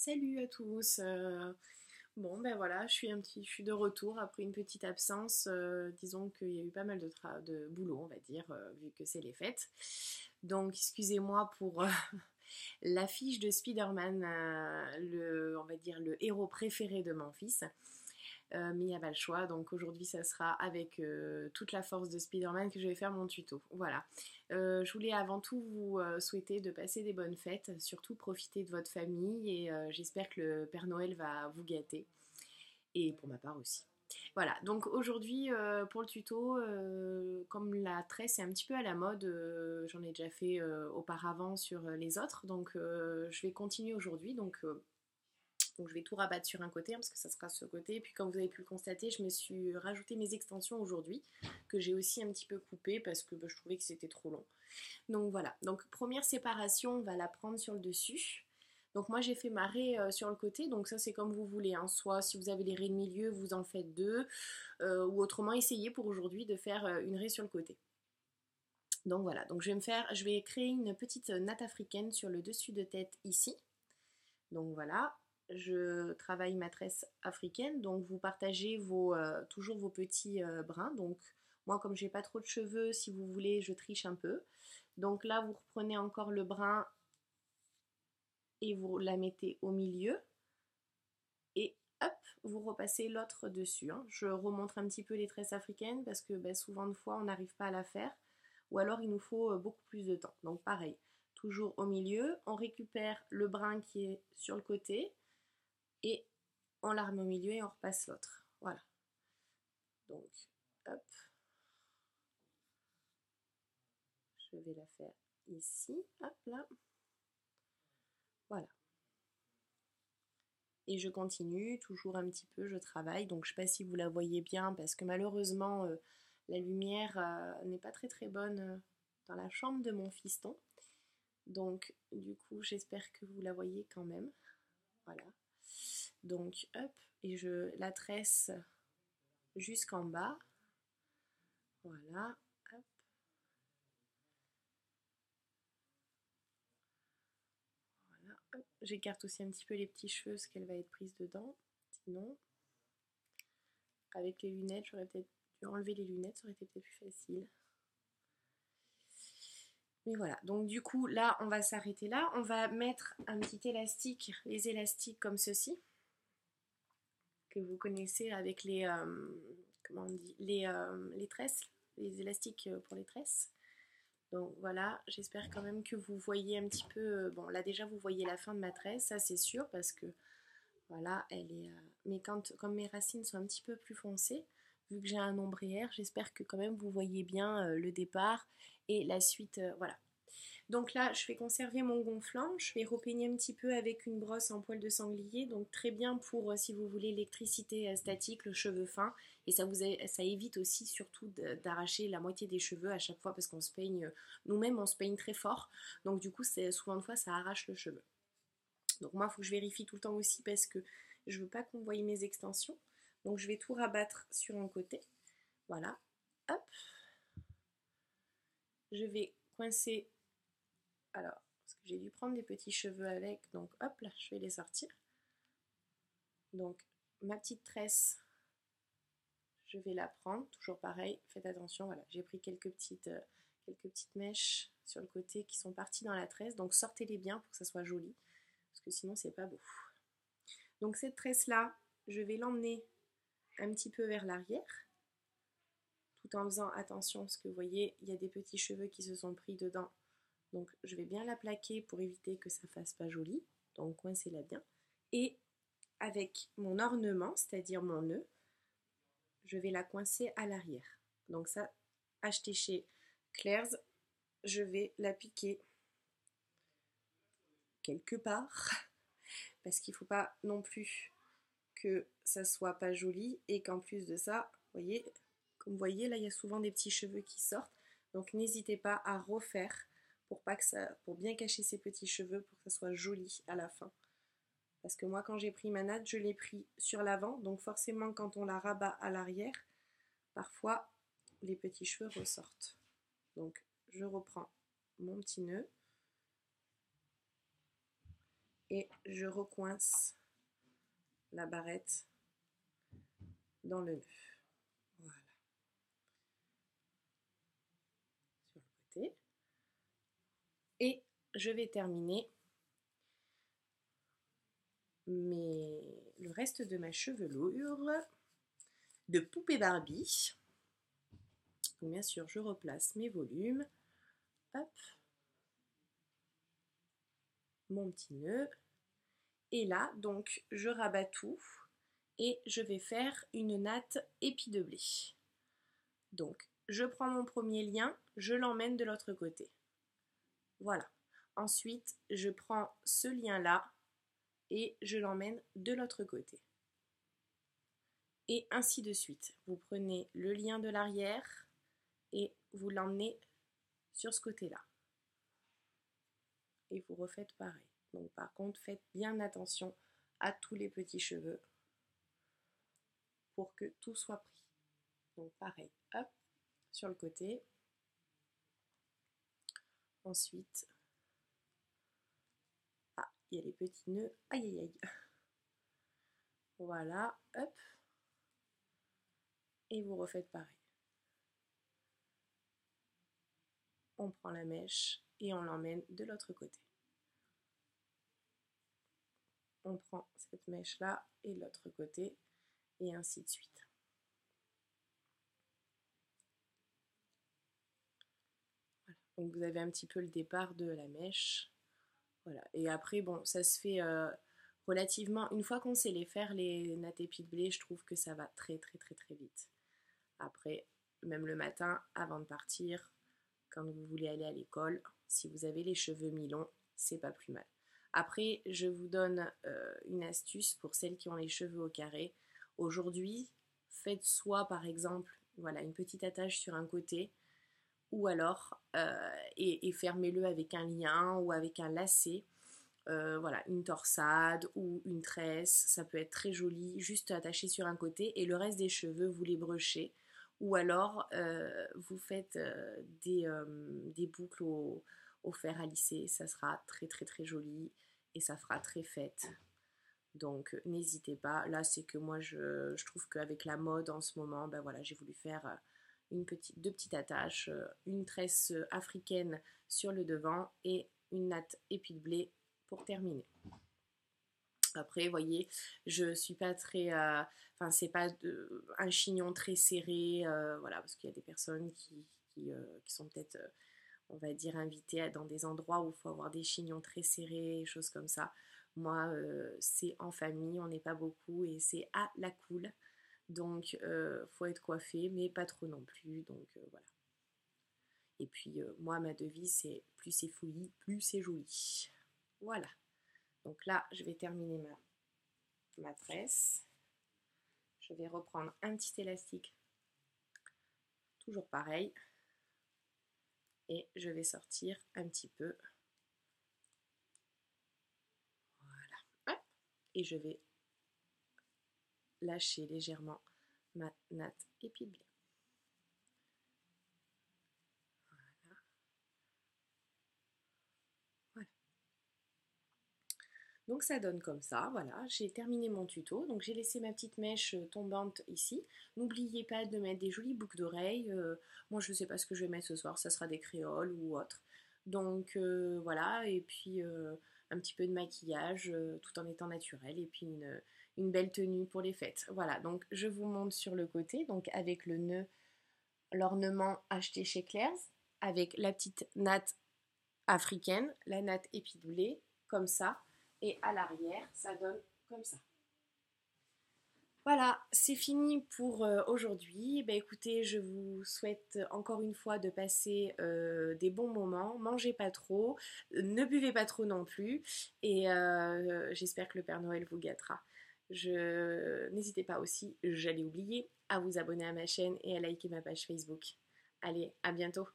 Salut à tous. Bon ben voilà, je suis de retour après une petite absence. Disons qu'il y a eu pas mal de boulot, on va dire, vu que c'est les fêtes. Donc excusez-moi pour l'affiche de Spider-Man, on va dire le héros préféré de mon fils. Mais il n'y a pas le choix, donc aujourd'hui ça sera avec toute la force de Spider-Man que je vais faire mon tuto. Voilà. Je voulais avant tout vous souhaiter de passer des bonnes fêtes, surtout profiter de votre famille et j'espère que le Père Noël va vous gâter. Et pour ma part aussi. Voilà, donc aujourd'hui pour le tuto, comme la tresse est un petit peu à la mode, j'en ai déjà fait auparavant sur les autres, donc je vais continuer aujourd'hui. Donc je vais tout rabattre sur un côté, hein, parce que ça sera ce côté. Et puis comme vous avez pu le constater, je me suis rajouté mes extensions aujourd'hui, que j'ai aussi un petit peu coupées parce que je trouvais que c'était trop long. Donc voilà, donc première séparation, on va la prendre sur le dessus. Donc moi j'ai fait ma raie sur le côté, donc ça c'est comme vous voulez, hein. Soit si vous avez les raies de milieu, vous en faites deux, ou autrement essayez pour aujourd'hui de faire une raie sur le côté. Donc voilà, donc je vais créer une petite natte africaine sur le dessus de tête ici. Donc voilà, je travaille ma tresse africaine, donc vous partagez toujours vos petits brins. Donc moi comme j'ai pas trop de cheveux, si vous voulez, je triche un peu. Donc là vous reprenez encore le brin et vous la mettez au milieu. Et hop, vous repassez l'autre dessus, hein. Je remontre un petit peu les tresses africaines parce que souvent de fois on n'arrive pas à la faire. Ou alors il nous faut beaucoup plus de temps. Donc pareil, toujours au milieu, on récupère le brin qui est sur le côté et on la remet au milieu et on repasse l'autre. Voilà. Donc, hop, je vais la faire ici, hop là. Voilà. Et je continue, toujours un petit peu, je travaille. Donc, je ne sais pas si vous la voyez bien, parce que malheureusement, la lumière n'est pas très très bonne dans la chambre de mon fiston. Donc, du coup, j'espère que vous la voyez quand même. Voilà. Donc, hop, et je la tresse jusqu'en bas. Voilà. Hop. Voilà, hop. J'écarte aussi un petit peu les petits cheveux parce qu'elle va être prise dedans. Sinon, avec les lunettes, j'aurais peut-être dû enlever les lunettes, ça aurait été peut-être plus facile. Mais voilà, donc du coup, là, on va s'arrêter là. On va mettre un petit élastique, les élastiques comme ceci, que vous connaissez avec comment on dit, les tresses, les élastiques pour les tresses. Donc voilà, j'espère quand même que vous voyez un petit peu, bon là déjà vous voyez la fin de ma tresse, ça c'est sûr, parce que voilà, elle est. Mais comme mes racines sont un petit peu plus foncées, vu que j'ai un ombrière, j'espère que quand même vous voyez bien le départ et la suite. Voilà. Donc là, je vais conserver mon gonflant. Je vais repeigner un petit peu avec une brosse en poil de sanglier. Donc très bien pour, si vous voulez, l'électricité statique, le cheveu fin. Et ça évite aussi surtout d'arracher la moitié des cheveux à chaque fois parce qu'on se peigne, nous-mêmes, on se peigne très fort. Donc du coup, souvent de fois, ça arrache le cheveu. Donc moi, il faut que je vérifie tout le temps aussi parce que je veux pas qu'on voie mes extensions. Donc je vais tout rabattre sur un côté. Voilà. Hop. Je vais coincer. Alors, parce que j'ai dû prendre des petits cheveux avec. Donc hop là, je vais les sortir. Donc ma petite tresse, je vais la prendre. Toujours pareil, faites attention. Voilà, j'ai pris quelques petites mèches sur le côté qui sont parties dans la tresse. Donc sortez-les bien pour que ça soit joli. Parce que sinon, c'est pas beau. Donc cette tresse-là, je vais l'emmener un petit peu vers l'arrière, tout en faisant attention, parce que vous voyez, il y a des petits cheveux qui se sont pris dedans. Donc je vais bien la plaquer pour éviter que ça fasse pas joli. Donc coincez-la bien. Et avec mon ornement, c'est-à-dire mon nœud, je vais la coincer à l'arrière. Donc ça, achetez chez Claire's, je vais la piquer quelque part, parce qu'il ne faut pas non plus que ça soit pas joli et qu'en plus de ça, voyez, comme vous voyez, là il y a souvent des petits cheveux qui sortent. Donc n'hésitez pas à refaire pour bien cacher ces petits cheveux pour que ça soit joli à la fin. Parce que moi quand j'ai pris ma natte, je l'ai pris sur l'avant, donc forcément quand on la rabat à l'arrière, parfois les petits cheveux ressortent. Donc je reprends mon petit nœud et je recoince la barrette dans le nœud. Voilà. Sur le côté. Et je vais terminer le reste de ma chevelure de poupée Barbie. Donc, bien sûr, je replace mes volumes. Hop. Mon petit nœud. Et là, donc, je rabats tout et je vais faire une natte épi de blé. Donc, je prends mon premier lien, je l'emmène de l'autre côté. Voilà. Ensuite, je prends ce lien-là et je l'emmène de l'autre côté. Et ainsi de suite. Vous prenez le lien de l'arrière et vous l'emmenez sur ce côté-là. Et vous refaites pareil. Donc par contre, faites bien attention à tous les petits cheveux pour que tout soit pris. Donc pareil, hop, sur le côté. Ensuite, il y a les petits nœuds. Aïe aïe aïe. Voilà, hop. Et vous refaites pareil. On prend la mèche et on l'emmène de l'autre côté. On prend cette mèche là et l'autre côté et ainsi de suite. Voilà. Donc vous avez un petit peu le départ de la mèche. Voilà. Et après, bon, ça se fait relativement. Une fois qu'on sait les faire, les nattes épi de blé, je trouve que ça va très très très très vite. Après, même le matin, avant de partir, quand vous voulez aller à l'école, si vous avez les cheveux mi-longs, c'est pas plus mal. Après, je vous donne une astuce pour celles qui ont les cheveux au carré. Aujourd'hui, faites soit par exemple, voilà, une petite attache sur un côté, ou alors, et fermez-le avec un lien ou avec un lacet. Voilà, une torsade ou une tresse, ça peut être très joli, juste attaché sur un côté, et le reste des cheveux, vous les bruchez. Ou alors, vous faites des boucles au fer à lisser, ça sera très très très joli et ça fera très fête. Donc n'hésitez pas. Là, c'est que moi, je trouve qu'avec la mode en ce moment, ben voilà, j'ai voulu faire deux petites attaches, une tresse africaine sur le devant et une natte épi de blé pour terminer. Après, vous voyez, je suis pas très... Enfin, c'est pas un chignon très serré, voilà, parce qu'il y a des personnes qui sont peut-être, on va dire, invitées dans des endroits où il faut avoir des chignons très serrés, choses comme ça. Moi, c'est en famille, on n'est pas beaucoup et c'est à la cool. Donc, faut être coiffé, mais pas trop non plus, donc voilà. Et puis, moi, ma devise, c'est plus c'est fouillis, plus c'est joli. Voilà. Donc là, je vais terminer ma tresse. Je vais reprendre un petit élastique, toujours pareil. Et je vais sortir un petit peu. Voilà. Hop. Et je vais lâcher légèrement ma natte épi de blé. Donc ça donne comme ça, voilà, j'ai terminé mon tuto, donc j'ai laissé ma petite mèche tombante ici. N'oubliez pas de mettre des jolies boucles d'oreilles, moi je ne sais pas ce que je vais mettre ce soir, ça sera des créoles ou autre. Donc voilà, et puis un petit peu de maquillage tout en étant naturel, et puis une belle tenue pour les fêtes. Voilà, donc je vous montre sur le côté, donc avec le nœud, l'ornement acheté chez Claire's, avec la petite natte africaine, la natte épi de blé, comme ça. Et à l'arrière, ça donne comme ça. Voilà, c'est fini pour aujourd'hui. Ben, écoutez, je vous souhaite encore une fois de passer des bons moments. Mangez pas trop, ne buvez pas trop non plus. Et j'espère que le Père Noël vous gâtera. N'hésitez pas aussi, j'allais oublier, à vous abonner à ma chaîne et à liker ma page Facebook. Allez, à bientôt.